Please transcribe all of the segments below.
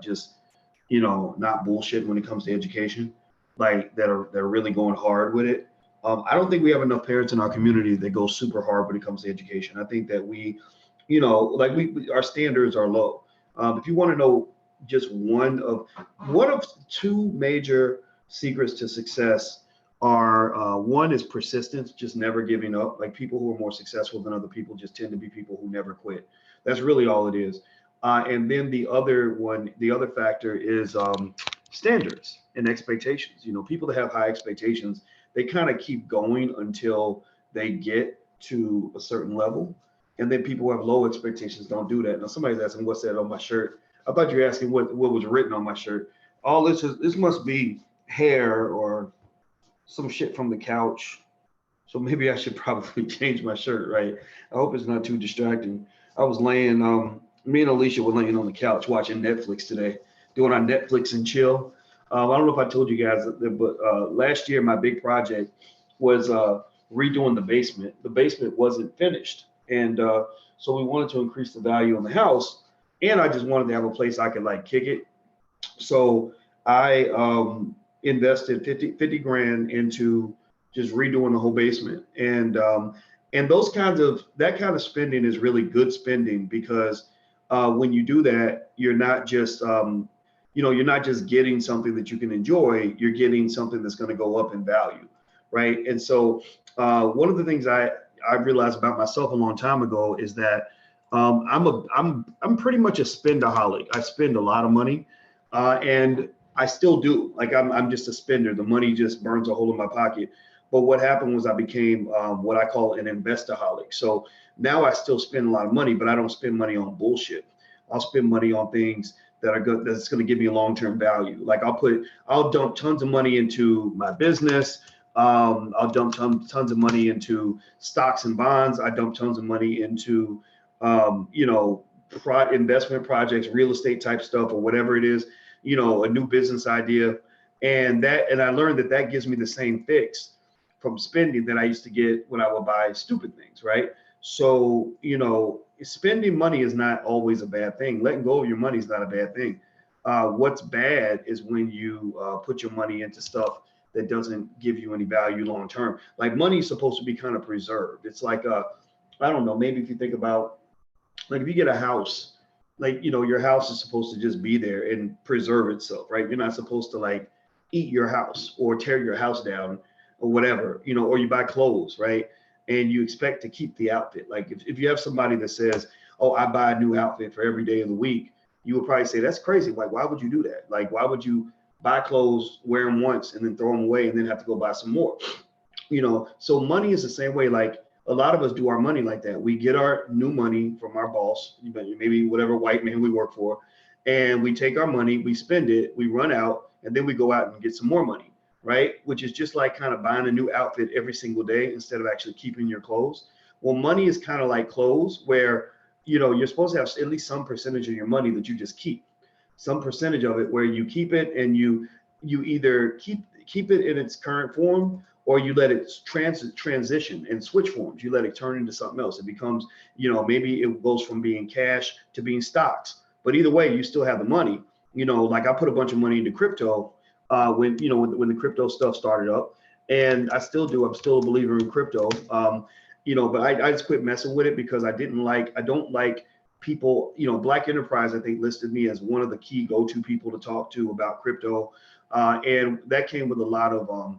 just, not bullshit when it comes to education, like that are really going hard with it. I don't think we have enough parents in our community that go super hard when it comes to education. I think that like our standards are low. If you want to know just one of two major secrets to success are one is persistence, just never giving up. Like people who are more successful than other people just tend to be people who never quit. That's really all it is. And then the other factor is standards and expectations. People that have high expectations, they kind of keep going until they get to a certain level. And then people who have low expectations don't do that. Now somebody's asking what's that on my shirt. I thought you were asking what was written on my shirt. All this must be hair or some shit from the couch. So maybe I should probably change my shirt, right? I hope it's not too distracting. I was laying, me and Alicia were laying on the couch watching Netflix today, doing our Netflix and chill. I don't know if I told you guys, but last year my big project was redoing the basement. The basement wasn't finished, and so we wanted to increase the value of the house, and I just wanted to have a place I could like kick it. So I invested 50 grand into just redoing the whole basement. And that kind of spending is really good spending because when you do that, you're not just getting something that you can enjoy, you're getting something that's going to go up in value, right? And so one of the things I realized about myself a long time ago is that I'm pretty much a spendaholic. I spend a lot of money, and I still do. Like I'm just a spender. The money just burns a hole in my pocket. But what happened was I became what I call an investaholic. So now I still spend a lot of money, but I don't spend money on bullshit. I'll spend money on things that are good, that's going to give me a long-term value. Like I'll dump tons of money into my business. I'll dump tons of money into stocks and bonds. I dump tons of money into, investment projects, real estate type stuff, or whatever it is, a new business idea. And I learned that gives me the same fix from spending that I used to get when I would buy stupid things, right? So, spending money is not always a bad thing. Letting go of your money is not a bad thing. What's bad is when you put your money into stuff that doesn't give you any value long term. Like money is supposed to be kind of preserved. It's like I don't know, maybe if you think about, like if you get a house, like your house is supposed to just be there and preserve itself, right? You're not supposed to like eat your house or tear your house down or whatever, or you buy clothes, right? And you expect to keep the outfit. Like if you have somebody that says, oh, I buy a new outfit for every day of the week, you would probably say, that's crazy. Like, why would you do that? Like, why would you buy clothes, wear them once and then throw them away and then have to go buy some more? So money is the same way. Like a lot of us do our money like that. We get our new money from our boss, maybe whatever white man we work for, and we take our money, we spend it, we run out, and then we go out and get some more money, right? Which is just like kind of buying a new outfit every single day instead of actually keeping your clothes. Well, money is kind of like clothes where, you're supposed to have at least some percentage of your money that you just keep, some percentage of it where you keep it, and you either keep it in its current form, or you let it transition and switch forms. You let it turn into something else. It becomes, maybe it goes from being cash to being stocks. But either way, you still have the money. Like I put a bunch of money into crypto when the crypto stuff started up, and I still do. I'm still a believer in crypto. But I just quit messing with it because I don't like people. Black Enterprise, I think, listed me as one of the key go-to people to talk to about crypto, and that came with a lot of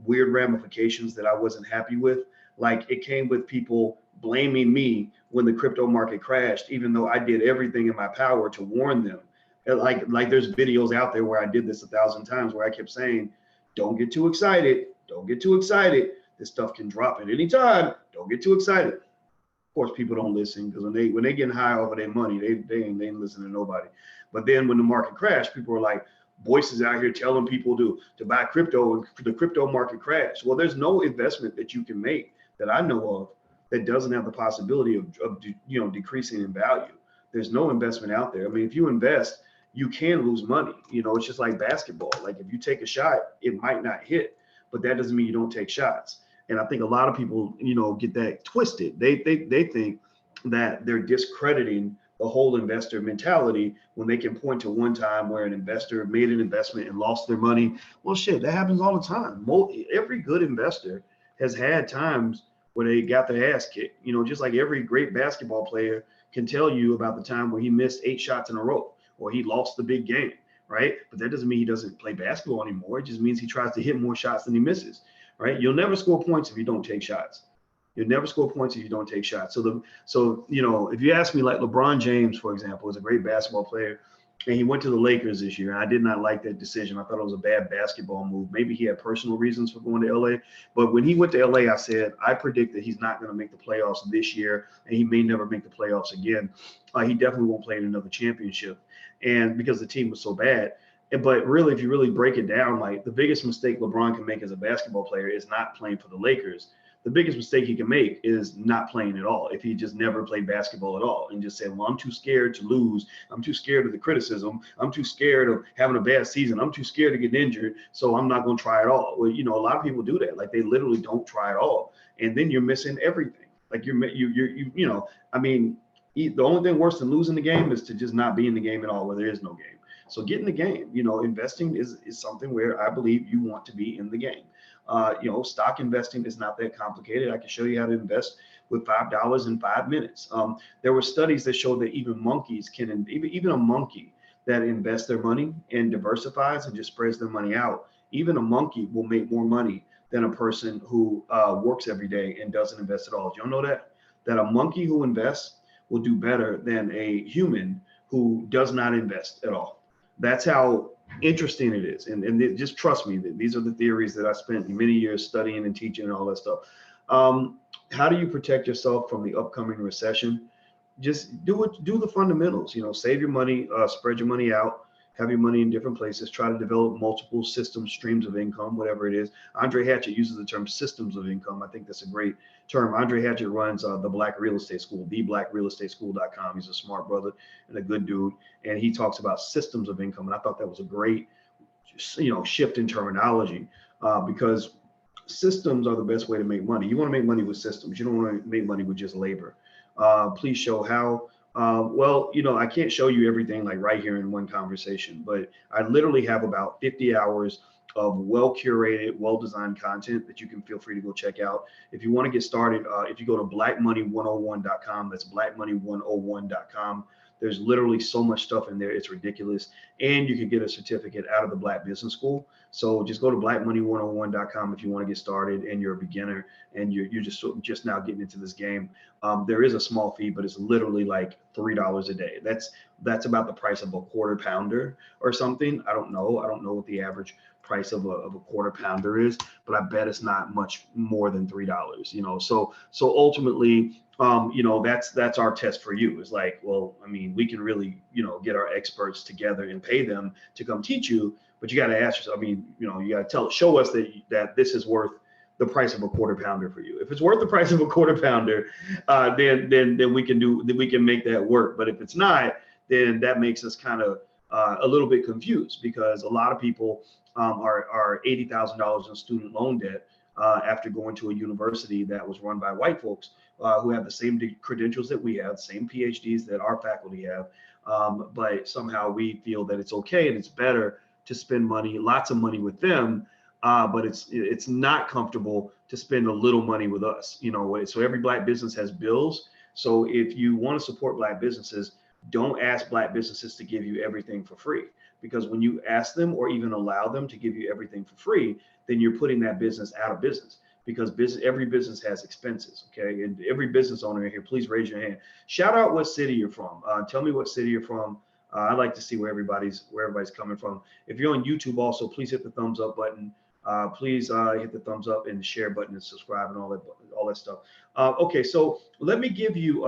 weird ramifications that I wasn't happy with. Like it came with people blaming me when the crypto market crashed, even though I did everything in my power to warn them. Like there's videos out there where I did this 1,000 times where I kept saying, don't get too excited. Don't get too excited. This stuff can drop at any time. Don't get too excited. Of course, people don't listen because when they getting high over their money, they ain't listening to nobody. But then when the market crashed, people were like, voices out here telling people to buy crypto, and the crypto market crashed. Well, there's no investment that you can make that I know of that doesn't have the possibility of decreasing in value. There's no investment out there. I mean, if you invest, you can lose money. It's just like basketball. Like if you take a shot, it might not hit, but that doesn't mean you don't take shots. And I think a lot of people, get that twisted. They think that they're discrediting a whole investor mentality when they can point to one time where an investor made an investment and lost their money. Well, shit, that happens all the time. Every good investor has had times where they got their ass kicked. You know, just like every great basketball player can tell you about the time where he missed 8 shots in a row or he lost the big game, right? But that doesn't mean he doesn't play basketball anymore. It just means he tries to hit more shots than he misses, right? You'll never score points if you don't take shots. You'll never score points if you don't take shots. So you know, if you ask me, like LeBron James, for example, is a great basketball player, and he went to the Lakers this year. And I did not like that decision. I thought it was a bad basketball move. Maybe he had personal reasons for going to LA. But when he went to LA, I said, I predict that he's not going to make the playoffs this year, and he may never make the playoffs again. He definitely won't play in another championship, and because the team was so bad. But really, if you really break it down, like the biggest mistake LeBron can make as a basketball player is not playing for the Lakers. The biggest mistake he can make is not playing at all. If he just never played basketball at all and just said, well, I'm too scared to lose. I'm too scared of the criticism. I'm too scared of having a bad season. I'm too scared to get injured. So I'm not going to try at all. Well, you know, a lot of people do that. Like they literally don't try at all. And then you're missing everything. Like you know, I mean, the only thing worse than losing the game is to just not be in the game at all, where there is no game. So get in the game. You know, investing is something where I believe you want to be in the game. You know, stock investing is not that complicated. I can show you how to invest with $5 in 5 minutes. There were studies that showed that even monkeys can, even a monkey that invests their money and diversifies and just spreads their money out, even a monkey will make more money than a person who works every day and doesn't invest at all. Do you know that? That a monkey who invests will do better than a human who does not invest at all. That's how interesting it is. And just trust me, that these are the theories that I spent many years studying and teaching and all that stuff. How do you protect yourself from the upcoming recession? Just do the fundamentals, you know, save your money, spread your money out, have your money in different places, try to develop multiple systems, streams of income, whatever it is. Andre Hatchett uses the term systems of income. I think that's a great term. Andre Hatchett runs the Black Real Estate School, theBlackRealEstateSchool.com. He's a smart brother and a good dude. And he talks about systems of income. And I thought that was a great, you know, shift in terminology because systems are the best way to make money. You want to make money with systems. You don't want to make money with just labor. Please show how. Well, you know, I can't show you everything like right here in one conversation, but I literally have about 50 hours of well-curated, well-designed content that you can feel free to go check out. If you want to get started, if you go to blackmoney101.com, that's blackmoney101.com. There's literally so much stuff in there. It's ridiculous. And you can get a certificate out of the Black Business School. So just go to blackmoney101.com if you want to get started and you're a beginner and you're just now getting into this game. There is a small fee, but it's literally like $3 a day. That's about the price of a quarter pounder or something. I don't know what the average price of a quarter pounder is, but I bet it's not much more than $3, you know. So ultimately, you know, that's our test for you. Is like, well, I mean, we can really, you know, get our experts together and pay them to come teach you, but you got to ask yourself, I mean, you know, you got to show us that this is worth the price of a quarter pounder for you. If it's worth the price of a quarter pounder, then we can make that work. But if it's not, then that makes us kind of a little bit confused, because a lot of people are $80,000 in student loan debt after going to a university that was run by white folks who have the same credentials that we have, same PhDs that our faculty have, but somehow we feel that it's okay and it's better to spend money, lots of money with them, but it's not comfortable to spend a little money with us, you know. So every Black business has bills. So if you want to support Black businesses, don't ask Black businesses to give you everything for free, because when you ask them or even allow them to give you everything for free, then you're putting that business out of business, because every business has expenses. Okay. And every business owner in here, please raise your hand. Shout out what city you're from. Tell me what city you're from. I'd like to see where everybody's coming from. If you're on YouTube also, please hit the thumbs up button. Please hit the thumbs up and the share button and subscribe and all that stuff. Okay. So let me give you,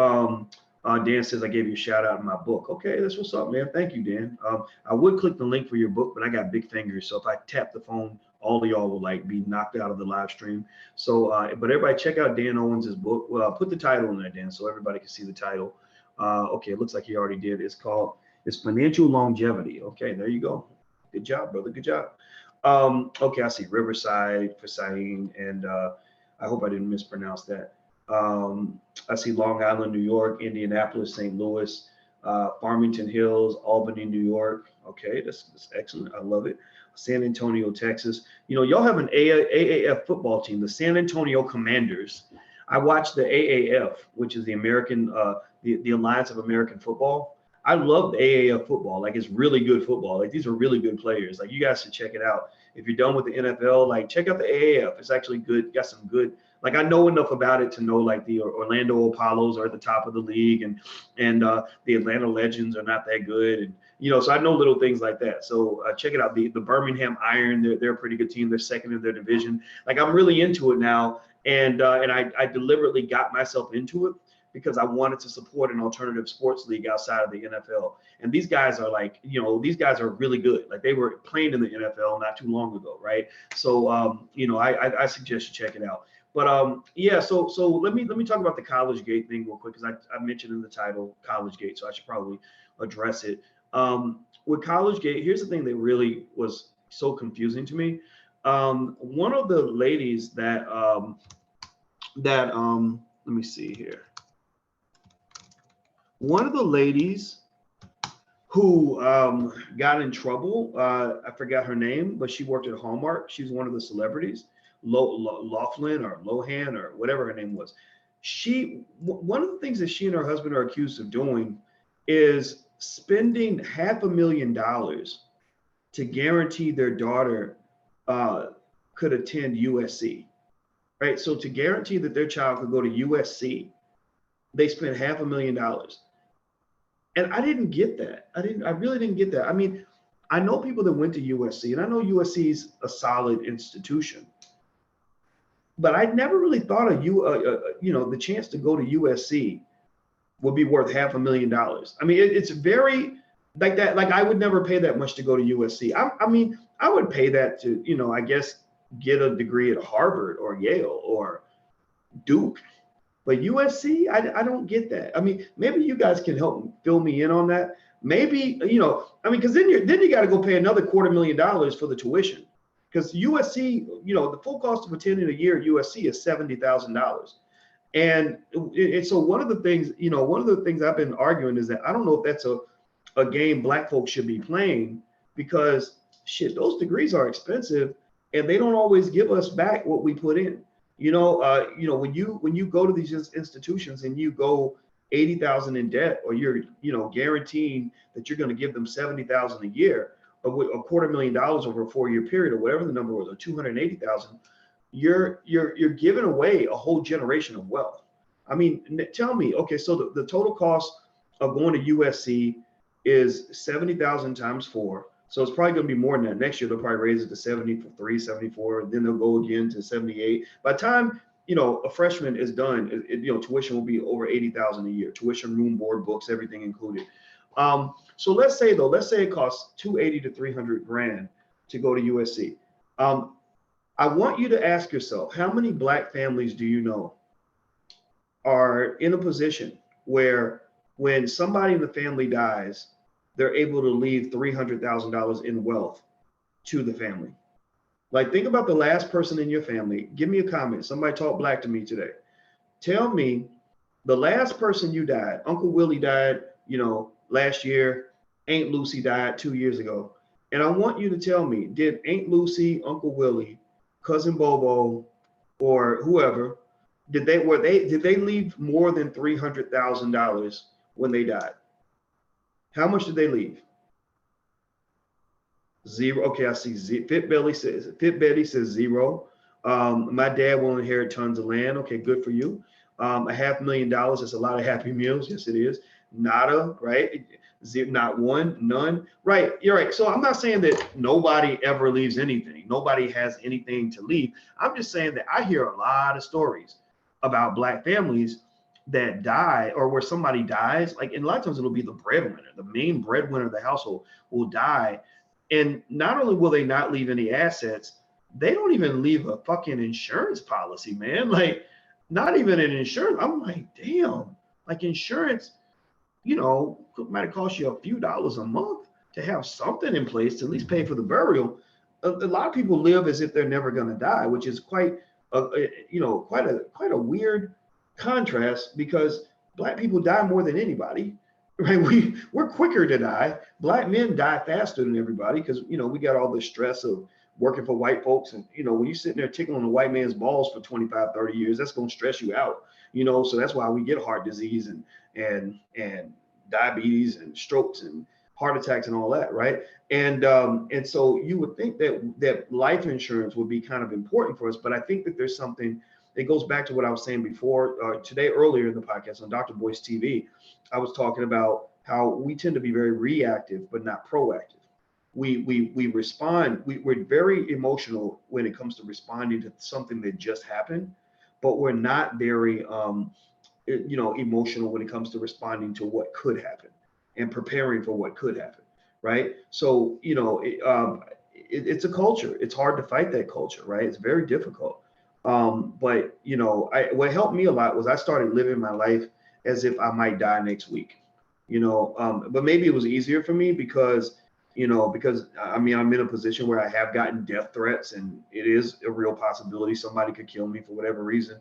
Dan says I gave you a shout out in my book. Okay, that's what's up, man. Thank you, Dan. I would click the link for your book, but I got big fingers, so if I tap the phone, all of y'all will like be knocked out of the live stream. So, but everybody check out Dan Owens' book. Well, put the title in there, Dan, so everybody can see the title. Okay, it looks like he already did. It's Financial Longevity. Okay, there you go. Good job, brother. Good job. Okay, I see Riverside, Fasain, and I hope I didn't mispronounce that. I see Long Island, New York, Indianapolis, St. Louis. Farmington Hills, Albany, New York. Okay, that's excellent. I love it. San Antonio, Texas. You know, y'all have an AAF football team, the San Antonio Commanders. I watched the AAF, which is the American, the Alliance of American Football. I love the AAF football. Like, it's really good football. Like, these are really good players. Like, you guys should check it out. If you're done with the NFL, like, check out the AAF. It's actually good. Got some good. Like, I know enough about it to know, like, the Orlando Apollos are at the top of the league, and the Atlanta Legends are not that good, and so I know little things like that. So check it out. The Birmingham Iron, they're a pretty good team. They're second in their division. Like, I'm really into it now, and I deliberately got myself into it because I wanted to support an alternative sports league outside of the NFL. And these guys are like, these guys are really good. Like, they were playing in the NFL not too long ago, right? So I suggest you check it out. But yeah, so let me talk about the College Gate thing real quick, because I mentioned in the title College Gate, so I should probably address it. With College Gate, here's the thing that really was so confusing to me. One of the ladies that let me see here. One of the ladies who got in trouble, I forgot her name, but she worked at Hallmark. She's one of the celebrities. Laughlin or Lohan or whatever her name was. One of the things that she and her husband are accused of doing is spending $500,000 to guarantee their daughter could attend USC, right? So to guarantee that their child could go to USC, they spent $500,000. And I didn't get that. I really didn't get that. I mean, I know people that went to USC, and I know USC is a solid institution. But I never really thought the chance to go to USC would be worth $500,000. I mean, it's very like that. Like, I would never pay that much to go to USC. I mean, I would pay that to, I guess, get a degree at Harvard or Yale or Duke. But USC, I don't get that. I mean, maybe you guys can help fill me in on that. Maybe, because then you got to go pay another $250,000 for the tuition. Because USC, the full cost of attending a year at USC is $70,000. And so one of the things I've been arguing is that I don't know if that's a game Black folks should be playing, because shit, those degrees are expensive and they don't always give us back what we put in. When you go to these institutions and you go 80,000 in debt, or you're guaranteeing that you're going to give them 70,000 a year, or $250,000 over a 4-year period, or whatever the number was, or 280,000, you're giving away a whole generation of wealth. I mean, tell me, okay, so the total cost of going to USC is 70,000 times 4. So it's probably going to be more than that. Next year, they'll probably raise it to 73, 74, then they'll go again to 78. By the time, a freshman is done, tuition will be over 80,000 a year. Tuition, room, board, books, everything included. So let's say it costs $280,000 to $300,000 to go to USC. I want you to ask yourself, how many Black families do you know are in a position where when somebody in the family dies, they're able to leave $300,000 in wealth to the family? Like, think about the last person in your family. Give me a comment. Somebody talk Black to me today. Tell me the last person you died. Uncle Willie died, last year. Aunt Lucy died 2 years ago. And I want you to tell me, did Aunt Lucy, Uncle Willie, Cousin Bobo, or whoever, did they leave more than $300,000 when they died? How much did they leave? Zero. Okay, I see. Fit Betty says zero. My dad will inherit tons of land. Okay, good for you. $500,000. That's a lot of Happy Meals. Yes, it is. Nada, right? Not one, none. Right, you're right. So I'm not saying that nobody ever leaves anything. Nobody has anything to leave. I'm just saying that I hear a lot of stories about Black families that die, or where somebody dies. Like, and a lot of times it'll be the breadwinner, the main breadwinner of the household will die. And not only will they not leave any assets, they don't even leave a fucking insurance policy, man. Like, not even an insurance. I'm like, damn, like insurance, might have cost you a few dollars a month to have something in place to at least pay for the burial. A lot of people live as if they're never going to die, which is quite a weird contrast, because Black people die more than anybody, right? We're quicker to die. Black men die faster than everybody because, you know, we got all the stress of working for white folks. And, you know, when you're sitting there tickling a white man's balls for 25, 30 years, that's going to stress you out, you know? So that's why we get heart disease and diabetes and strokes and heart attacks and all that, right? And so you would think that life insurance would be kind of important for us, but I think that there's something that goes back to what I was saying before today, earlier in the podcast on Dr. Boyce TV. I was talking about how we tend to be very reactive, but not proactive. We respond. We're very emotional when it comes to responding to something that just happened, but we're not very emotional when it comes to responding to what could happen and preparing for what could happen, right? So it's a culture. It's hard to fight that culture, right? It's very difficult. But what helped me a lot was I started living my life as if I might die next week, but maybe it was easier for me because I mean, I'm in a position where I have gotten death threats and it is a real possibility somebody could kill me for whatever reason.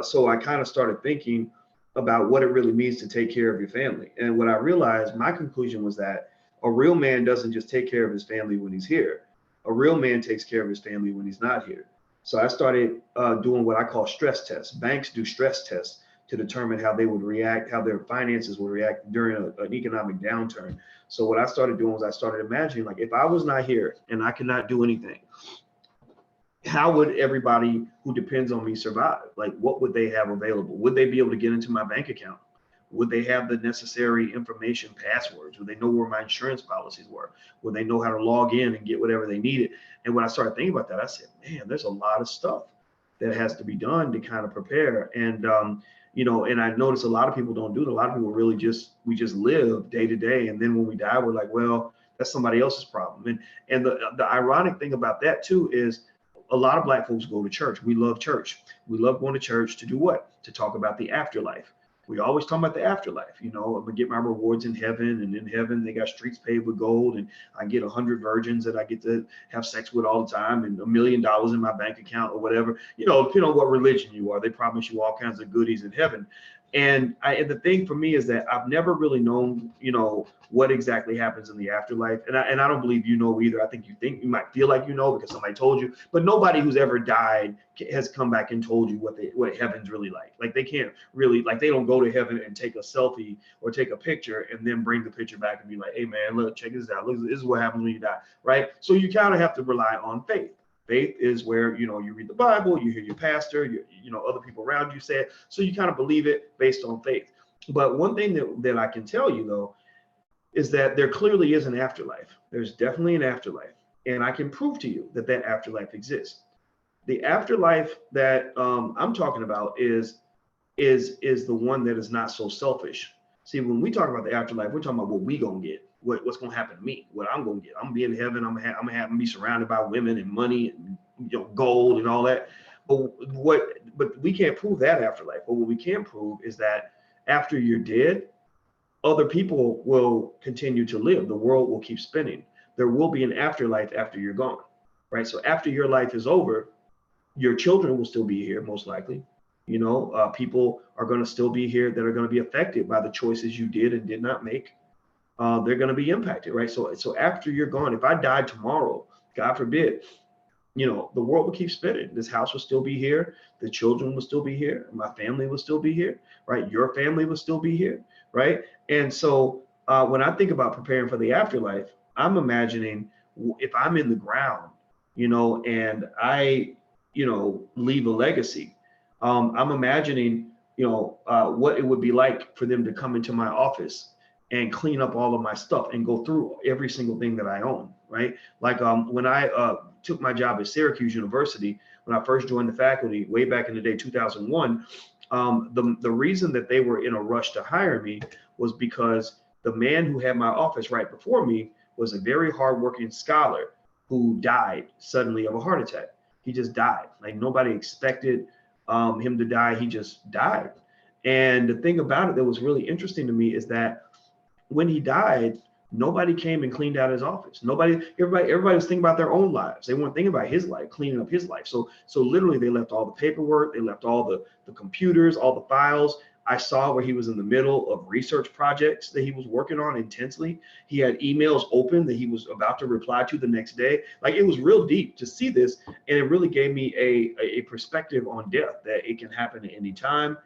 So I kind of started thinking about what it really means to take care of your family. And what I realized, my conclusion was that a real man doesn't just take care of his family when he's here. A real man takes care of his family when he's not here. So I started doing what I call stress tests. Banks do stress tests to determine how they would react, how their finances would react during an economic downturn. So what I started doing was I started imagining, like, if I was not here and I could not do anything, how would everybody who depends on me survive? Like, what would they have available? Would they be able to get into my bank account? Would they have the necessary information, passwords? Would they know where my insurance policies were? Would they know how to log in and get whatever they needed? And when I started thinking about that, I said, man, there's a lot of stuff that has to be done to kind of prepare. And, and I noticed a lot of people don't do it. A lot of people really we just live day to day. And then when we die, we're like, well, that's somebody else's problem. And the ironic thing about that too is a lot of Black folks go to church. We love church. We love going to church to do what? To talk about the afterlife. We always talk about the afterlife. I'm gonna get my rewards in heaven, and in heaven they got streets paved with gold, and I get 100 virgins that I get to have sex with all the time, and $1 million in my bank account or whatever. Depending on what religion you are, they promise you all kinds of goodies in heaven. And the thing for me is that I've never really known, what exactly happens in the afterlife. And I don't believe you know either. I think you might feel like because somebody told you, but nobody who's ever died has come back and told you what heaven's really like. Like, they can't really, like, they don't go to heaven and take a selfie or take a picture and then bring the picture back and be like, hey man, look, check this out. Look, this is what happens when you die, right? So you kind of have to rely on faith. Faith is where, you read the Bible, you hear your pastor, other people around you say it. So you kind of believe it based on faith. But one thing that I can tell you, though, is that there clearly is an afterlife. There's definitely an afterlife. And I can prove to you that afterlife exists. The afterlife that I'm talking about is the one that is not so selfish. See, when we talk about the afterlife, we're talking about what we gonna get. What's going to happen to me, what I'm going to get. I'm going to be in heaven. I'm going to be surrounded by women and money and gold and all that. But we can't prove that afterlife. But what we can prove is that after you're dead, other people will continue to live. The world will keep spinning. There will be an afterlife after you're gone, right? So after your life is over, your children will still be here, most likely. People are going to still be here that are going to be affected by the choices you did and did not make. They're going to be impacted, right? So after you're gone, if I died tomorrow, God forbid, the world will keep spinning. This house will still be here. The children will still be here. My family will still be here, right? Your family will still be here, right? And so when I think about preparing for the afterlife, I'm imagining if I'm in the ground, and I, leave a legacy, I'm imagining, what it would be like for them to come into my office and clean up all of my stuff and go through every single thing that I own, right? Like when I took my job at Syracuse University, when I first joined the faculty way back in the day, 2001, the reason that they were in a rush to hire me was because the man who had my office right before me was a very hardworking scholar who died suddenly of a heart attack. He just died. Like, nobody expected him to die. He just died. And the thing about it that was really interesting to me is that when he died, nobody came and cleaned out his office. Everybody was thinking about their own lives. They weren't thinking about his life, cleaning up his life. So literally they left all the paperwork, they left all the computers, all the files. I saw where he was in the middle of research projects that he was working on intensely. He had emails open that he was about to reply to the next day. Like, it was real deep to see this. And it really gave me a perspective on death, that it can happen at any time.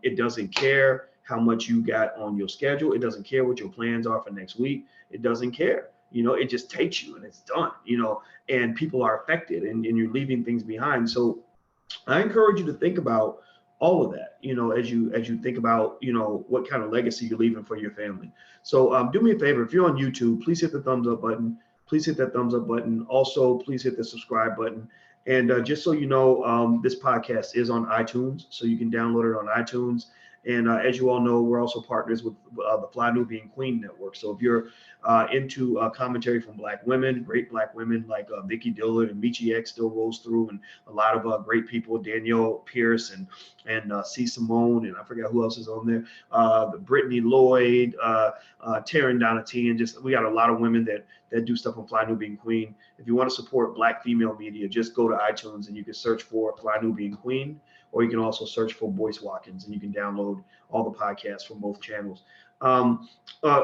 It doesn't care how much you got on your schedule. It doesn't care what your plans are for next week. It doesn't care. It just takes you and it's done, and people are affected, and you're leaving things behind. So I encourage you to think about all of that, as you think about, what kind of legacy you're leaving for your family. So do me a favor, if you're on YouTube, please hit the thumbs up button. Please hit that thumbs up button. Also, please hit the subscribe button. And just so you know, this podcast is on iTunes, so you can download it on iTunes. And as you all know, we're also partners with the Fly Nubian Queen Network. So if you're into commentary from Black women, great Black women like Vicky Dillard and Michi X still rolls through, and a lot of great people, Danielle Pierce and C. Simone, and I forget who else is on there, Brittany Lloyd, Taryn Donati, and we got a lot of women that do stuff on Fly Nubian Queen. If you want to support Black female media, just go to iTunes and you can search for Fly Nubian Queen, or you can also search for Boyce Watkins, and you can download all the podcasts from both channels.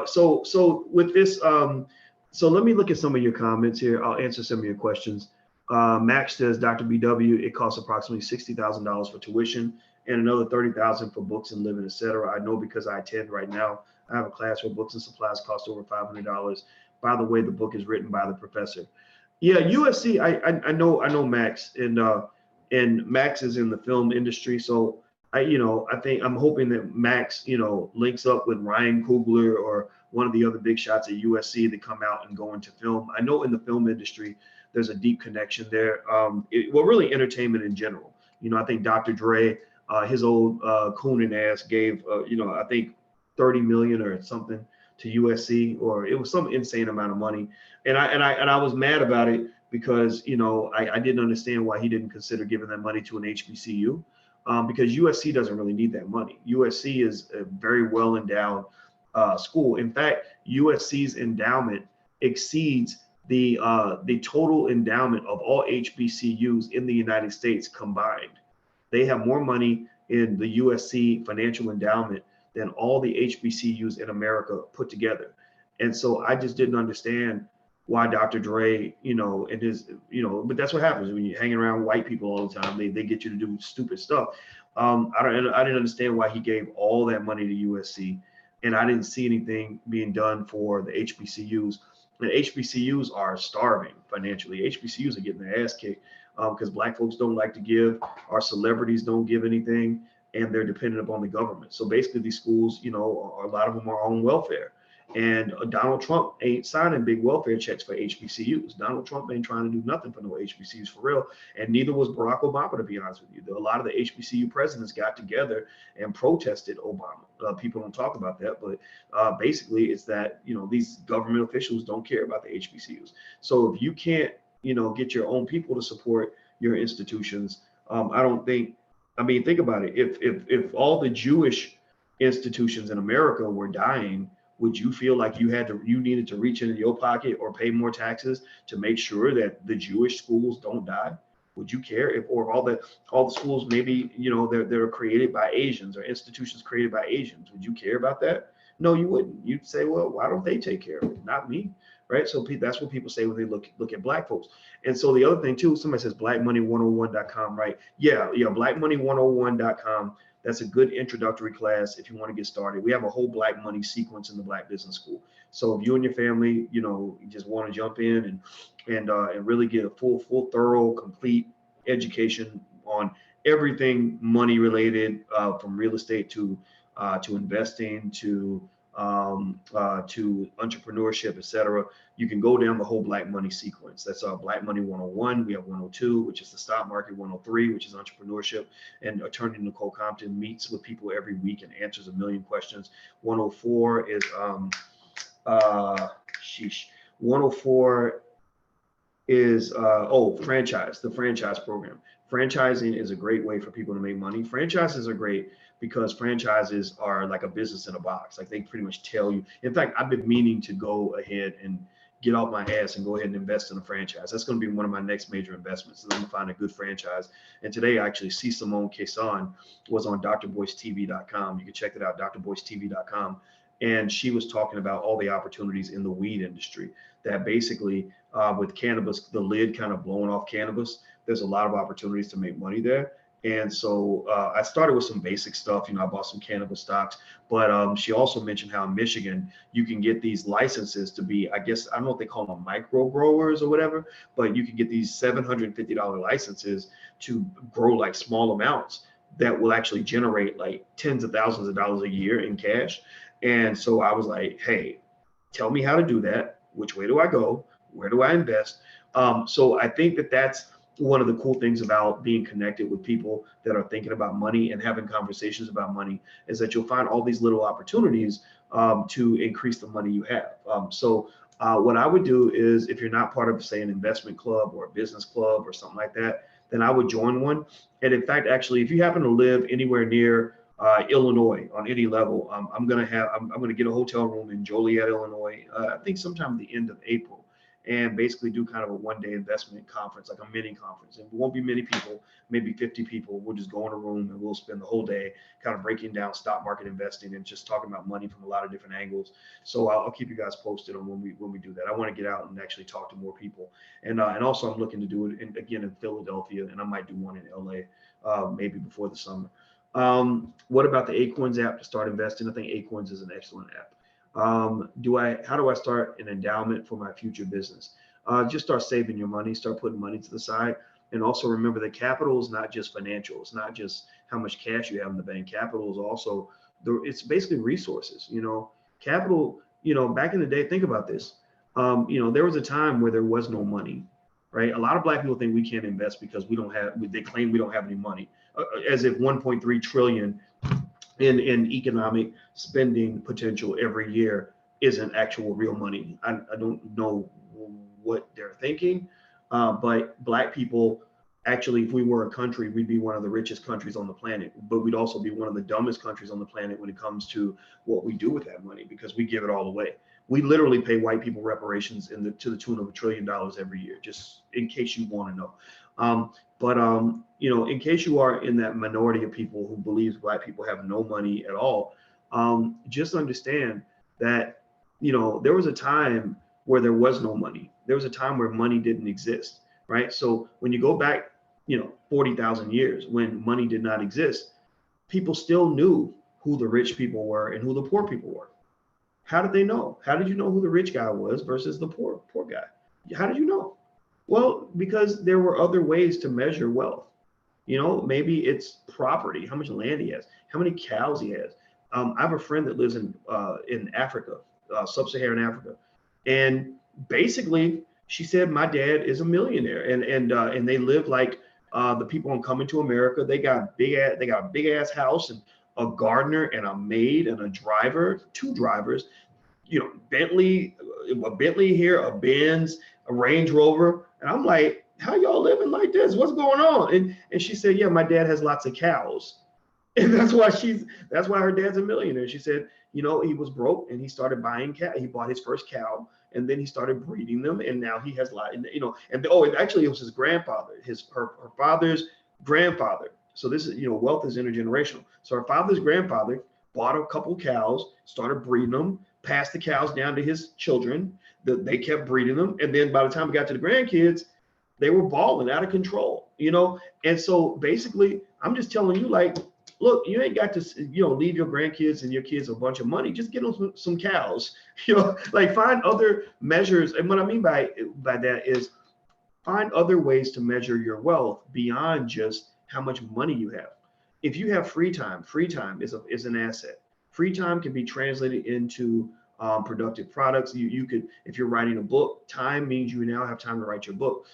So with this, so let me look at some of your comments here. I'll answer some of your questions. Max says, Dr. BW, it costs approximately $60,000 for tuition and another $30,000 for books and living, etc. I know because I attend right now. I have a class where books and supplies cost over $500. By the way, the book is written by the professor. Yeah, USC. I know Max, and Max is in the film industry, so I think I'm hoping that Max, links up with Ryan Coogler or one of the other big shots at USC that come out and go into film. I know in the film industry, there's a deep connection there. Really entertainment in general. I think Dr. Dre, his old cooning ass gave, I think 30 million or something to USC, or it was some insane amount of money. And I was mad about it because, I didn't understand why he didn't consider giving that money to an HBCU. Because USC doesn't really need that money. USC is a very well endowed school. In fact, USC's endowment exceeds the total endowment of all HBCUs in the United States combined. They have more money in the USC financial endowment than all the HBCUs in America put together. And so I just didn't understand why Dr. Dre, and his, but that's what happens when you're hanging around white people all the time. They get you to do stupid stuff. I didn't understand why he gave all that money to USC, and I didn't see anything being done for the HBCUs. And HBCUs are starving financially. HBCUs are getting their ass kicked because Black folks don't like to give. Our celebrities don't give anything, and they're dependent upon the government. So basically, these schools, a lot of them are on welfare. And Donald Trump ain't signing big welfare checks for HBCUs. Donald Trump ain't trying to do nothing for no HBCUs for real. And neither was Barack Obama, to be honest with you. A lot of the HBCU presidents got together and protested Obama. People don't talk about that, but basically it's that, these government officials don't care about the HBCUs. So if you can't, get your own people to support your institutions, I don't think, think about it. If all the Jewish institutions in America were dying, would you feel like you needed to reach into your pocket or pay more taxes to make sure that the Jewish schools don't die? Would you care if, or all the schools, maybe, they're created by Asians or institutions created by Asians? Would you care about that? No, you wouldn't. You'd say, well, why don't they take care of it? Not me, right? So that's what people say when they look at Black folks. And so the other thing too, somebody says blackmoney101.com, right? Yeah, blackmoney101.com. That's a good introductory class if you want to get started. We have a whole Black money sequence in the Black Business School. So if you and your family, you just want to jump in and really get a full, thorough, complete education on everything money related, from real estate to investing to entrepreneurship, etc. You can go down the whole Black money sequence. That's Black Money 101. We have 102, which is the stock market, 103, which is entrepreneurship. And attorney Nicole Compton meets with people every week and answers a million questions. 104 is 104 is franchise, the franchise program. Franchising is a great way for people to make money. Franchises are great because franchises are like a business in a box. Like, they pretty much tell you. In fact, I've been meaning to go ahead get off my ass and go ahead and invest in a franchise. That's going to be one of my next major investments. I'm going to find a good franchise. And today, actually, C. Simone Quesson was on drboycetv.com. You can check it out, drboycetv.com. And she was talking about all the opportunities in the weed industry that basically with cannabis, the lid kind of blowing off cannabis, there's a lot of opportunities to make money there. And so I started with some basic stuff. I bought some cannabis stocks, but she also mentioned how in Michigan, you can get these licenses to be, I guess, I don't know if they call them micro growers or whatever, but you can get these $750 licenses to grow like small amounts that will actually generate like tens of thousands of dollars a year in cash. And so I was like, hey, tell me how to do that. Which way do I go? Where do I invest? So I think that that's one of the cool things about being connected with people that are thinking about money and having conversations about money is that you'll find all these little opportunities to increase the money you have. So what I would do is, if you're not part of, say, an investment club or a business club or something like that, then I would join one. And in fact, actually, if you happen to live anywhere near Illinois on any level, I'm gonna get a hotel room in Joliet, Illinois. I think sometime at the end of April, and basically do kind of a one-day investment conference, like a mini conference. And it won't be many people, maybe 50 people. We'll just go in a room and we'll spend the whole day kind of breaking down stock market investing and just talking about money from a lot of different angles. So I'll keep you guys posted on when we do that. I want to get out and actually talk to more people. And also I'm looking to do it again in Philadelphia, and I might do one in LA maybe before the summer. What about the Acorns app to start investing? I think Acorns is an excellent app. How do I start an endowment for my future business? Just start saving your money, start putting money to the side. And also remember that capital is not just financial. It's not just how much cash you have in the bank. Capital is also, it's basically resources, capital, back in the day, think about this. There was a time where there was no money, right? A lot of Black people think we can't invest because they claim we don't have any money, as if 1.3 trillion in economic spending potential every year isn't actual real money. I don't know what they're thinking, but Black people, actually, if we were a country, we'd be one of the richest countries on the planet, but we'd also be one of the dumbest countries on the planet when it comes to what we do with that money, because we give it all away. We literally pay white people reparations to the tune of $1 trillion every year, just in case you want to know. In case you are in that minority of people who believes Black people have no money at all, just understand that, there was a time where there was no money. There was a time where money didn't exist, right? So when you go back, 40,000 years when money did not exist, people still knew who the rich people were and who the poor people were. How did they know? How did you know who the rich guy was versus the poor guy? How did you know? Well, because there were other ways to measure wealth. Maybe it's property, how much land he has, how many cows he has. I have a friend that lives in Africa, sub-Saharan Africa, and basically she said, my dad is a millionaire, and they live like the people on Coming to America. They got a big ass house and a gardener and a maid and a driver, 2 drivers, a Bentley here, a Benz, a Range Rover. And I'm like, how y'all living like this? What's going on? And she said, yeah, my dad has lots of cows. And that's why her dad's a millionaire. She said, he was broke and he started buying cow. He bought his first cow and then he started breeding them. And now he has actually it was his grandfather, her father's grandfather. So this is, wealth is intergenerational. So her father's grandfather bought a couple cows, started breeding them, passed the cows down to his children. They kept breeding them. And then by the time we got to the grandkids, they were balling out of control, And so basically, I'm just telling you, like, look, you ain't got to, leave your grandkids and your kids a bunch of money. Just get them some cows, like find other measures. And what I mean by that is find other ways to measure your wealth beyond just how much money you have. If you have free time is an asset. Free time can be translated into productive products. You could, if you're writing a book, time means you now have time to write your book.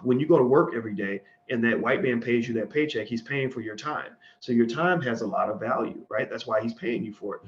When you go to work every day and that white man pays you that paycheck, he's paying for your time. So your time has a lot of value, right? That's why he's paying you for it.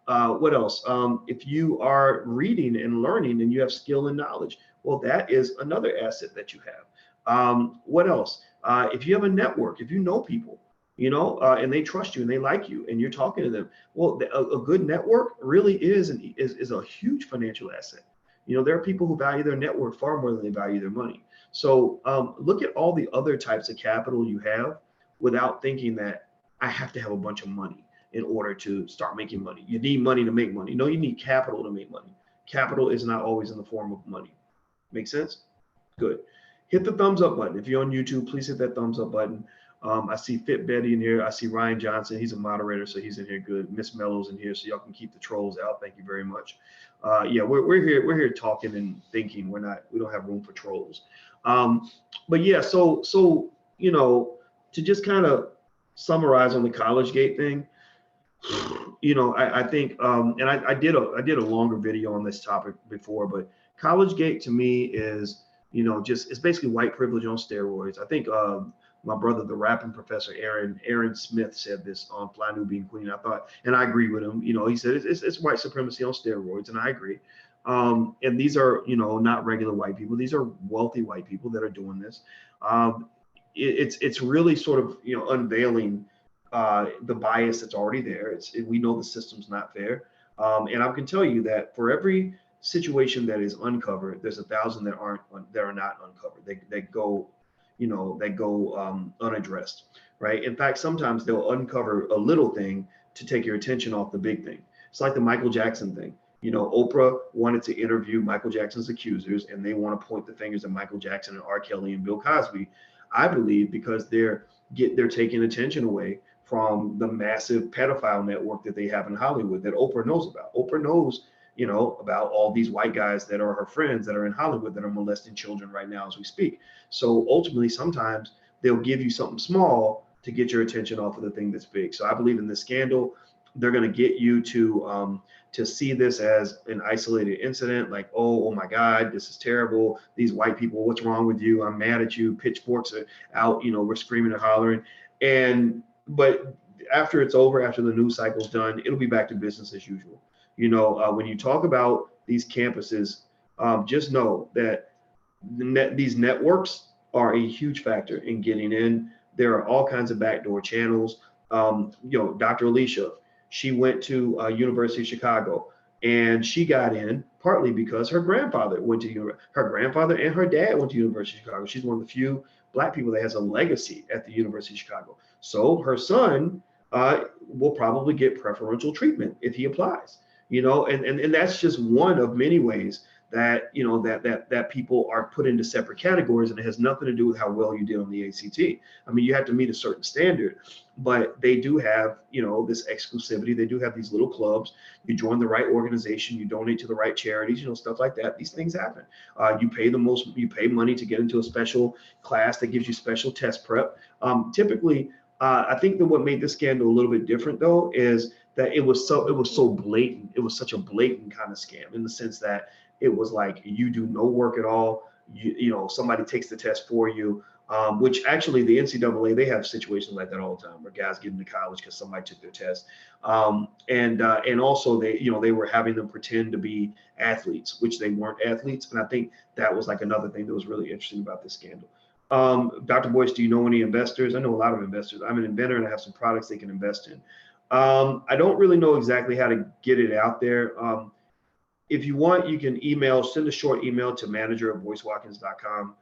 What else? If you are reading and learning and you have skill and knowledge, well, that is another asset that you have. What else? If you have a network, if you know people, and they trust you and they like you and you're talking to them, well, a good network really is a huge financial asset. You know, there are people who value their network far more than they value their money. So look at all the other types of capital you have without thinking that I have to have a bunch of money in order to start making money. You need money to make money. No, you need capital to make money. Capital is not always in the form of money. Make sense? Good. Hit the thumbs up button. If you're on YouTube, please hit that thumbs up button. I see Fit Betty in here. I see Ryan Johnson. He's a moderator, so he's in here good. Miss Mello's in here, so y'all can keep the trolls out. Thank you very much. Yeah, we're here talking and thinking. We don't have room for trolls. But yeah, so you know, to just kind of summarize on the college gate thing, you know, I think, and I did a longer video on this topic before, but college gate to me is, you know, just it's basically white privilege on steroids. I think my brother, the rapping professor Aaron Smith, said this on Fly New Being Queen. I thought, and I agree with him. You know, he said it's white supremacy on steroids, and I agree. And these are, you know, not regular white people. These are wealthy white people that are doing this. It's really sort of, you know, unveiling the bias that's already there. We know the system's not fair. And I can tell you that for every situation that is uncovered, there's 1,000 that are not uncovered. They go, you know, unaddressed, right? In fact, sometimes they'll uncover a little thing to take your attention off the big thing. It's like the Michael Jackson thing. You know, Oprah wanted to interview Michael Jackson's accusers, and they want to point the fingers at Michael Jackson and R. Kelly and Bill Cosby, I believe, because they're taking attention away from the massive pedophile network that they have in Hollywood that Oprah knows about. Oprah knows, you know, about all these white guys that are her friends that are in Hollywood that are molesting children right now as we speak. So ultimately, sometimes they'll give you something small to get your attention off of the thing that's big. So I believe in this scandal, they're going to get you to see this as an isolated incident, like, oh my God, this is terrible. These white people, what's wrong with you? I'm mad at you. Pitchforks are out. You know, we're screaming and hollering. But after it's over, after the news cycle's done, it'll be back to business as usual. You know, when you talk about these campuses, just know that these networks are a huge factor in getting in. There are all kinds of backdoor channels. You know, Dr. Alicia, she went to University of Chicago, and she got in partly because her grandfather went to her grandfather and her dad went to University of Chicago. She's one of the few Black people that has a legacy at the University of Chicago. So her son will probably get preferential treatment if he applies. You know, and that's just one of many ways that, you know, that people are put into separate categories, and it has nothing to do with how well you did on the ACT. I mean, you have to meet a certain standard, but they do have, you know, this exclusivity. They do have these little clubs. You join the right organization, you donate to the right charities, you know, stuff like that. These things happen. You pay money to get into a special class that gives you special test prep. Typically, I think that what made this scandal a little bit different, though, is that it was so blatant. It was such a blatant kind of scam in the sense that it was like you do no work at all. You know, somebody takes the test for you, which actually the NCAA, they have situations like that all the time where guys get into college because somebody took their test. And also they were having them pretend to be athletes, which they weren't athletes. And I think that was like another thing that was really interesting about this scandal. Dr. Boyce, do you know any investors? I know a lot of investors. I'm an inventor and I have some products they can invest in. I don't really know exactly how to get it out there. If you want, you can send a short email to manager@boycewatkins.com,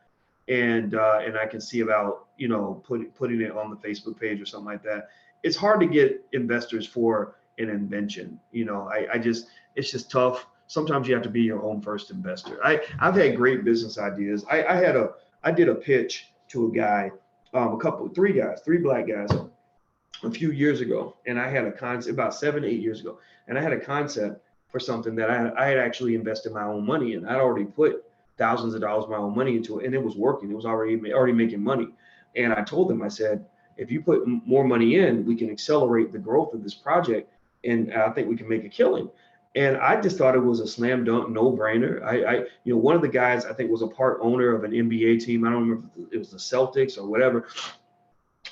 and I can see about, you know, putting it on the Facebook page or something like that. It's hard to get investors for an invention. You know, it's just tough. Sometimes you have to be your own first investor. I've had great business ideas. I did a pitch to a guy, three Black guys, a few years ago, and I had a concept about 7-8 years ago, and I had a concept for something that I had actually invested my own money in. I'd already put thousands of dollars of my own money into it, and it was working. It was already making money. And I told them, I said, if you put more money in, we can accelerate the growth of this project, and I think we can make a killing. And I just thought it was a slam dunk, no brainer. You know, one of the guys I think was a part owner of an NBA team. I don't remember if it was the Celtics or whatever.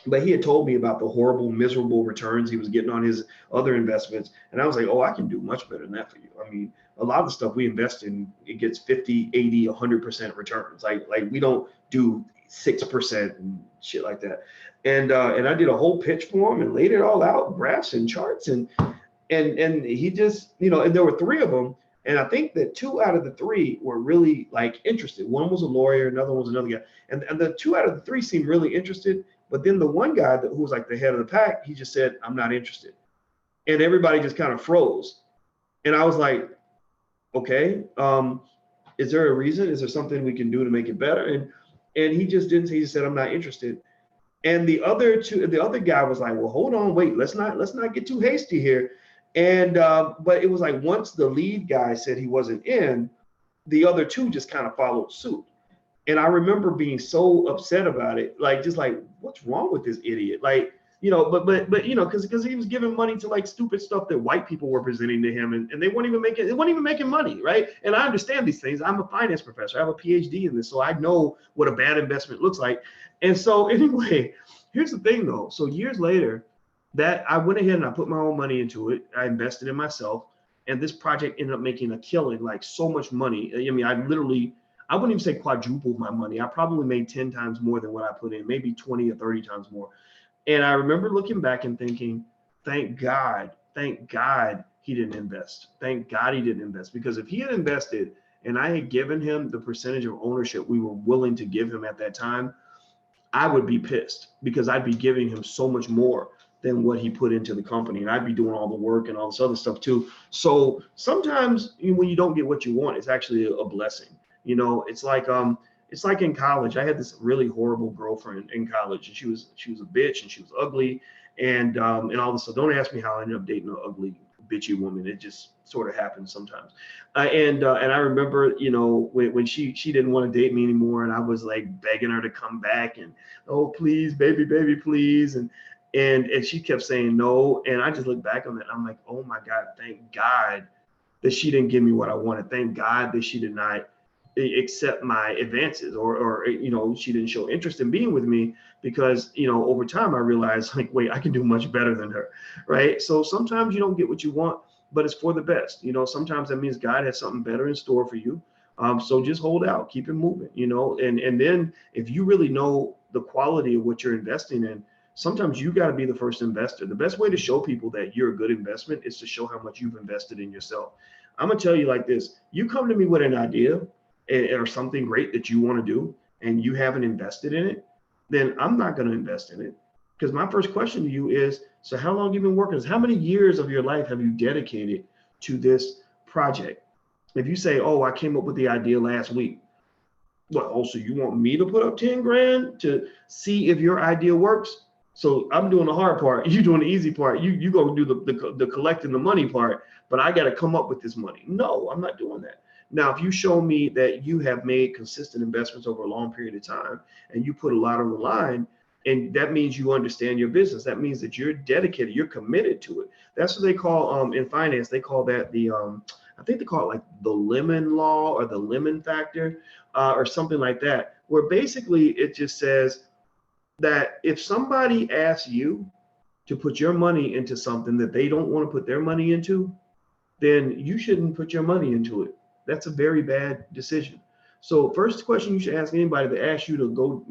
But he had told me about the horrible, miserable returns he was getting on his other investments. And I was like, oh, I can do much better than that for you. I mean, a lot of the stuff we invest in, it gets 50, 80, 100% returns. Like we don't do 6% and shit like that. And I did a whole pitch for him and laid it all out, graphs and charts. And he just, you know, and there were 3 of them. And I think that 2 out of the 3 were really like interested. One was a lawyer, another one was another guy. And the 2 out of the 3 seemed really interested. But then the one guy who was like the head of the pack, he just said, I'm not interested. And everybody just kind of froze. And I was like, okay, is there a reason? Is there something we can do to make it better? And he just didn't say, he just said, I'm not interested. And the other guy was like, well, hold on, wait, let's not get too hasty here. And but it was like once the lead guy said he wasn't in, the other 2 just kind of followed suit. And I remember being so upset about it, like just like, what's wrong with this idiot? Like, but because he was giving money to like stupid stuff that white people were presenting to him, and they weren't even making money, right? And I understand these things. I'm a finance professor. I have a PhD in this, so I know what a bad investment looks like. And so anyway, here's the thing though. So years later, that I went ahead and I put my own money into it. I invested in myself, and this project ended up making a killing, like so much money. I mean, I wouldn't even say quadrupled my money. I probably made 10 times more than what I put in, maybe 20 or 30 times more. And I remember looking back and thinking, thank God he didn't invest. Thank God he didn't invest, because if he had invested and I had given him the percentage of ownership we were willing to give him at that time, I would be pissed, because I'd be giving him so much more than what he put into the company, and I'd be doing all the work and all this other stuff too. So sometimes when you don't get what you want, it's actually a blessing. It's like in college. I had this really horrible girlfriend in college, and she was a bitch, and she was ugly, and all this stuff. Don't ask me how I ended up dating an ugly, bitchy woman. It just sort of happens sometimes. And I remember, when she didn't want to date me anymore, and I was like begging her to come back, and oh please, baby, please, and she kept saying no, and I just looked back on it, and I'm like, oh my God, thank God that she didn't give me what I wanted. Thank God that she did not accept my advances, or she didn't show interest in being with me, because over time I realized, like, wait, I can do much better than her, right? So sometimes you don't get what you want, but it's for the best. Sometimes that means God has something better in store for you. So just hold out, keep it moving, and then if you really know the quality of what you're investing in, sometimes you got to be the first investor. The best way to show people that you're a good investment is to show how much you've invested in yourself. I'm gonna tell you like this: you come to me with an idea or something great that you want to do, and you haven't invested in it, then I'm not going to invest in it. Because my first question to you is, so how long have you been working? How many years of your life have you dedicated to this project? If you say, oh, I came up with the idea last week, well, oh, so you want me to put up 10 grand to see if your idea works? So I'm doing the hard part, you doing the easy part. You go do the collecting the money part, but I got to come up with this money. No, I'm not doing that. Now, if you show me that you have made consistent investments over a long period of time, and you put a lot on the line, and that means you understand your business. That means that you're dedicated, you're committed to it. That's what they call in finance. They call that the I think they call it like the lemon law, or the lemon factor, or something like that, where basically it just says that if somebody asks you to put your money into something that they don't want to put their money into, then you shouldn't put your money into it. That's a very bad decision. So first question you should ask anybody that asks you to go,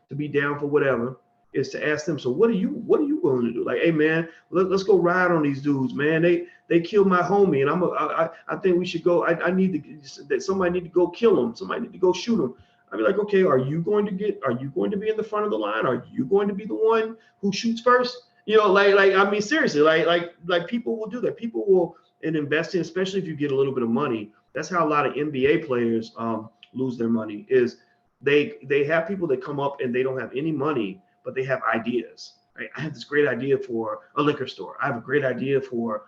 to be down for whatever, is to ask them, so what are you willing to do? Like, hey man, let's go ride on these dudes, man. They killed my homie, and I think we should go. I need that somebody need to go kill him. Somebody need to go shoot him. I'd be like, okay, are you going to be in the front of the line? Are you going to be the one who shoots first? I mean, seriously, like people will do that. People will, in investing, especially if you get a little bit of money. That's how a lot of NBA players lose their money, is they have people that come up and they don't have any money, but they have ideas. Right? I have this great idea for a liquor store. I have a great idea for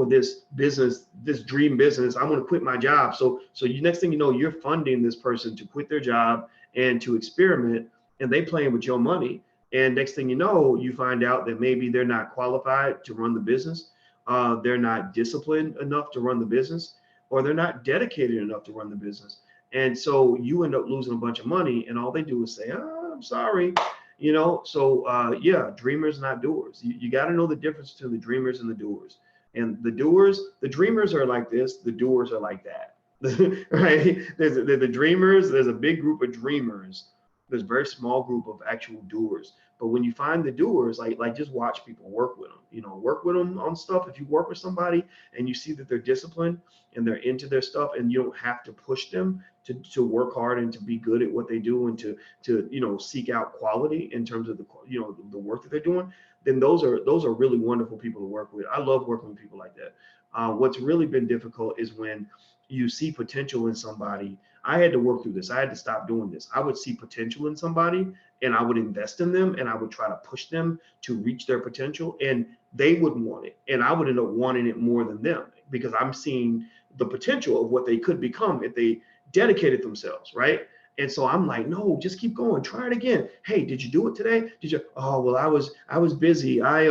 this business, this dream business. I'm going to quit my job. So you, next thing you know, you're funding this person to quit their job and to experiment, and they playing with your money. And next thing you know, you find out that maybe they're not qualified to run the business. They're not disciplined enough to run the business, or they're not dedicated enough to run the business. And so you end up losing a bunch of money, and all they do is say, oh, I'm sorry. So yeah, dreamers, not doers. You got to know the difference between the dreamers and the doers. And the dreamers are like this, the doers are like that. Right? There's the dreamers, there's a big group of dreamers. There's a very small group of actual doers. But when you find the doers, like just watch people, work with them, work with them on stuff. If you work with somebody and you see that they're disciplined and they're into their stuff, and you don't have to push them to work hard and to be good at what they do, and to seek out quality in terms of the work that they're doing, then those are really wonderful people to work with. I love working with people like that. What's really been difficult is when you see potential in somebody. I had to work through this. I had to stop doing this. I would see potential in somebody and I would invest in them and I would try to push them to reach their potential, and they wouldn't want it. And I would end up wanting it more than them because I'm seeing the potential of what they could become if they dedicated themselves, right? And so I'm like, no, just keep going, try it again. Hey, did you do it today? Did you? Oh, well, I was busy. I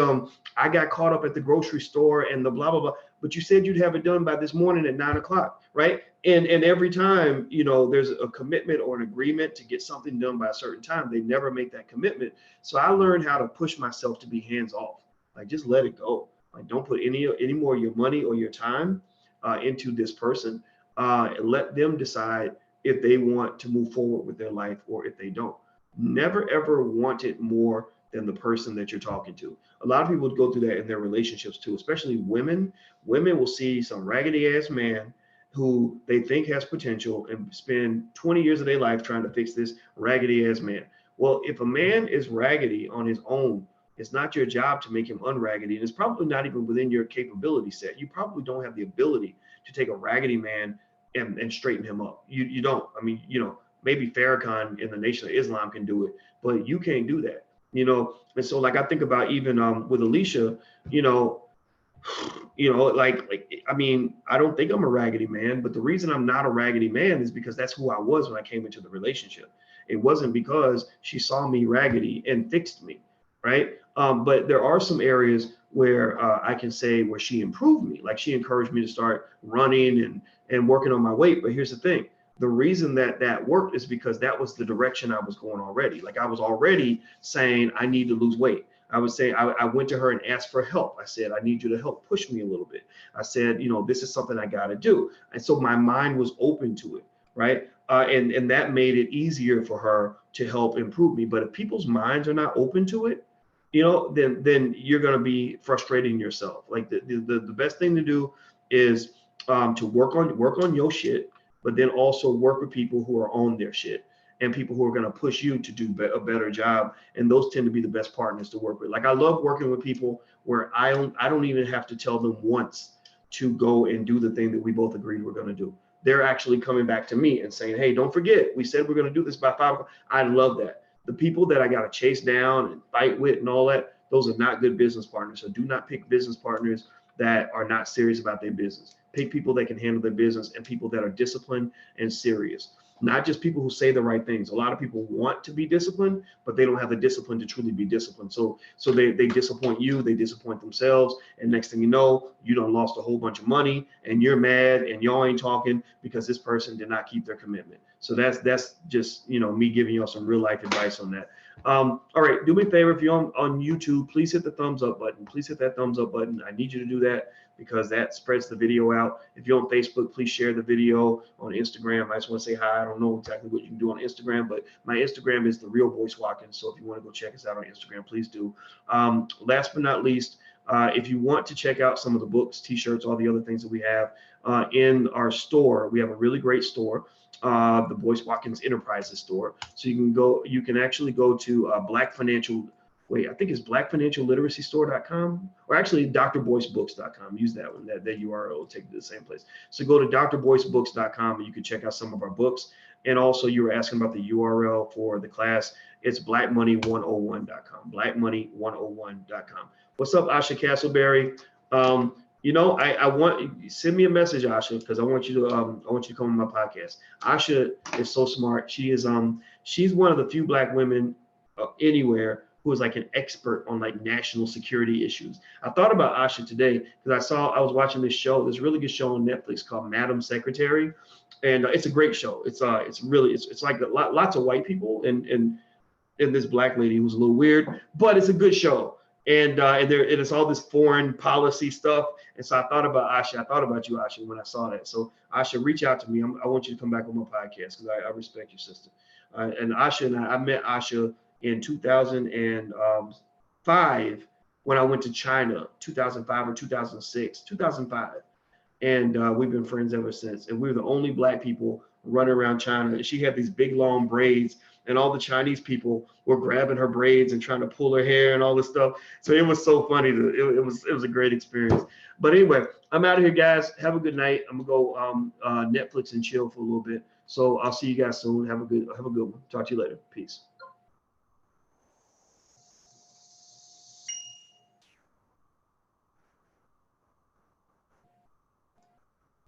got caught up at the grocery store and the blah blah blah. But you said you'd have it done by this morning at 9 o'clock, right? And every time, there's a commitment or an agreement to get something done by a certain time, they never make that commitment. So I learned how to push myself to be hands off. Like, just let it go. Like, don't put any more of your money or your time into this person. Let them decide if they want to move forward with their life or if they don't. Never ever want it more than the person that you're talking to. A lot of people go through that in their relationships too, especially women. Women will see some raggedy ass man who they think has potential and spend 20 years of their life trying to fix this raggedy ass man. Well, if a man is raggedy on his own, it's not your job to make him unraggedy, and it's probably not even within your capability set. You probably don't have the ability to take a raggedy man and straighten him up. You don't. I mean, maybe Farrakhan in the Nation of Islam can do it, but you can't do that. And so like I think about even with Alicia, I mean, I don't think I'm a raggedy man, but the reason I'm not a raggedy man is because that's who I was when I came into the relationship. It wasn't because she saw me raggedy and fixed me, right? But there are some areas where I can say where she improved me. Like, she encouraged me to start running and working on my weight. But here's the thing. The reason that worked is because that was the direction I was going already. Like, I was already saying I need to lose weight. I was saying, I went to her and asked for help. I said, I need you to help push me a little bit. I said, this is something I got to do. And so my mind was open to it, right? And that made it easier for her to help improve me. But if people's minds are not open to it, then you're going to be frustrating yourself. Like, the best thing to do is to work on your shit, but then also work with people who are on their shit and people who are going to push you to do a better job. And those tend to be the best partners to work with. Like, I love working with people where I don't even have to tell them once to go and do the thing that we both agreed we're going to do. They're actually coming back to me and saying, hey, don't forget, we said we're going to do this by 5 o'clock. I love that. The people that I got to chase down and fight with and all that, those are not good business partners. So do not pick business partners that are not serious about their business. Pick people that can handle their business and people that are disciplined and serious. Not just people who say the right things. A lot of people want to be disciplined, but they don't have the discipline to truly be disciplined. So they disappoint you, they disappoint themselves, and next thing you know, you done lost a whole bunch of money, and you're mad, and y'all ain't talking because this person did not keep their commitment. So that's just me giving y'all some real life advice on that. All right, do me a favor, if you're on YouTube, please hit the thumbs up button. Please hit that thumbs up button. I need you to do that because that spreads the video out. If you're on Facebook, please share the video. On Instagram, I just want to say hi. I don't know exactly what you can do on Instagram, but my Instagram is The Real Boyce Watkins. So if you want to go check us out on Instagram, please do. Last but not least, if you want to check out some of the books, t-shirts, all the other things that we have in our store, we have a really great store. The Boyce Watkins Enterprises store. So you can actually go to I think it's blackfinancialliteracy.store.com, or actually drboycebooks.com. Use that one. That URL will take you to the same place. So go to drboycebooks.com and you can check out some of our books. And also, you were asking about the URL for the class. It's blackmoney101.com. Blackmoney101.com. What's up, Asha Castleberry? I want, send me a message, Asha, because I want you to come on my podcast. Asha is so smart. She's one of the few Black women anywhere who is like an expert on like national security issues. I thought about Asha today because I was watching this really good show on Netflix called Madam Secretary, and it's a great show. It's like lots of white people and this Black lady who's a little weird, but it's a good show. And it's all this foreign policy stuff. And so I thought about Asha. I thought about you, Asha, when I saw that. So Asha, reach out to me. I want you to come back on my podcast because I respect you, sister. And Asha and I met Asha in 2005 when I went to China, 2005 or 2006, 2005. And we've been friends ever since. And we were the only black people running around China. And she had these big long braids, and all the Chinese people were grabbing her braids and trying to pull her hair and all this stuff. So it was so funny. It was a great experience. But anyway, I'm out of here, guys. Have a good night. I'm gonna go Netflix and chill for a little bit. So I'll see you guys soon. Have a good one. Talk to you later. Peace.